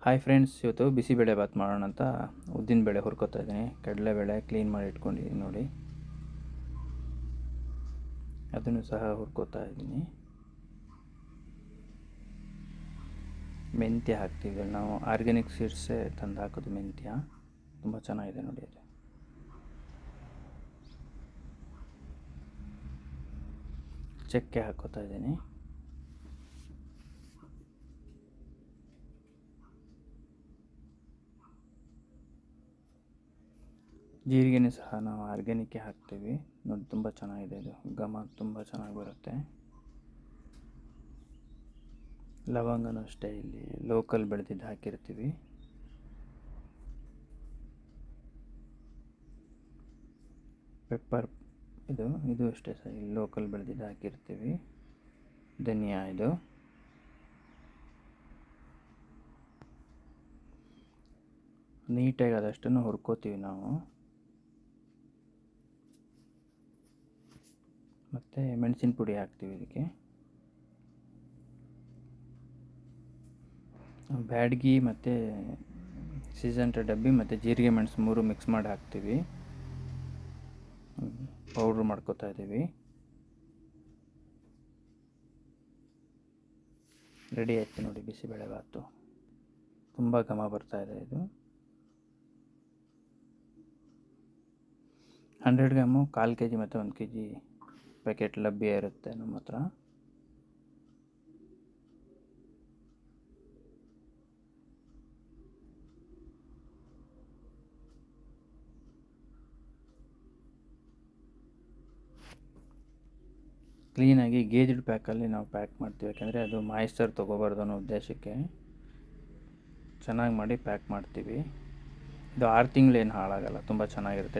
Hi friends, ಇವತ್ತು ಬಿಸಿಬೇಳೆ ಬಾತ್ ಮಾಡೋಣ ಅಂತ ಉದ್ದಿನಬೇಳೆ ಹುರ್ಕೋತಾ ಇದ್ದೀನಿ. ಕಡಲೆಬೇಳೆ ಕ್ಲೀನ್ ಮಾಡಿ ಇಟ್ಕೊಂಡಿದ್ದೀನಿ ನೋಡಿ, ಅದನ್ನು ಸಹ ಹುರ್ಕೋತಾ ಇದ್ದೀನಿ. ಮೆಂತ್ಯ ಹಾಕ್ತೀವಿ, ನಾವು ಆರ್ಗ್ಯಾನಿಕ್ ಸೀಡ್ಸೇ ತಂದು ಹಾಕೋದು. ಮೆಂತ್ಯ ತುಂಬ ಚೆನ್ನಾಗಿದೆ ನೋಡಿ. ಅದು ಚಕ್ಕೆ ಹಾಕೋತಾ ಇದ್ದೀನಿ. ಜೀರಿಗೆನೂ ಸಹ ನಾವು ಆರ್ಗ್ಯಾನಿಕ್ಕೇ ಹಾಕ್ತೀವಿ ನೋಡಿ, ತುಂಬ ಚೆನ್ನಾಗಿದೆ. ಇದು ಘಮ ತುಂಬ ಚೆನ್ನಾಗಿ ಬರುತ್ತೆ. ಲವಂಗನೂ ಅಷ್ಟೇ, ಇಲ್ಲಿ ಲೋಕಲ್ ಬೆಳೆದಿದ್ದು ಹಾಕಿರ್ತೀವಿ. ಪೆಪ್ಪರ್ ಇದು ಅಷ್ಟೇ ಸಹ, ಇಲ್ಲಿ ಲೋಕಲ್ ಬೆಳೆದಿದ್ದು ಹಾಕಿರ್ತೀವಿ. ಧನಿಯಾ ಇದು ನೀಟಾಗಿ ಅದಷ್ಟನ್ನು ಹುರ್ಕೋತೀವಿ ನಾವು. ಮತ್ತು ಮೆಣಸಿನ ಪುಡಿ ಹಾಕ್ತೀವಿ ಇದಕ್ಕೆ. ಬ್ಯಾಡಗಿ ಮತ್ತು ಸೀಸಂಟ್ ಡಬ್ಬಿ ಮತ್ತು ಜೀರಿಗೆ ಮೆಣಸು 3 ಮಿಕ್ಸ್ ಮಾಡಿ ಹಾಕ್ತೀವಿ. ಪೌಡ್ರ್ ಮಾಡ್ಕೋತಾ ಇದ್ದೀವಿ. ರೆಡಿ ಆಯಿತು ನೋಡಿ ಬಿಸಿಬೇಳೆ ಬಾತು. ತುಂಬ ಘಮ ಬರ್ತಾಯಿದೆ. ಇದು 100 ಗ್ರಾಮು, 1/4 kg ಮತ್ತು 1 kg ಪ್ಯಾಕೆಟ್ ಲಭ್ಯ ಇರುತ್ತೆ ನಮ್ಮ ಹತ್ರ. ಕ್ಲೀನಾಗಿ ಗೇಜ್ಡ್ ಪ್ಯಾಕಲ್ಲಿ ನಾವು ಪ್ಯಾಕ್ ಮಾಡ್ತೀವಿ, ಯಾಕೆಂದರೆ ಅದು ಮಾಯಿಶ್ಚರ್ ತೊಗೋಬಾರ್ದು ಅನ್ನೋ ಉದ್ದೇಶಕ್ಕೆ ಚೆನ್ನಾಗಿ ಮಾಡಿ ಪ್ಯಾಕ್ ಮಾಡ್ತೀವಿ. ಇದು 6 ತಿಂಗಳೇನು ಹಾಳಾಗಲ್ಲ, ತುಂಬ ಚೆನ್ನಾಗಿರುತ್ತೆ.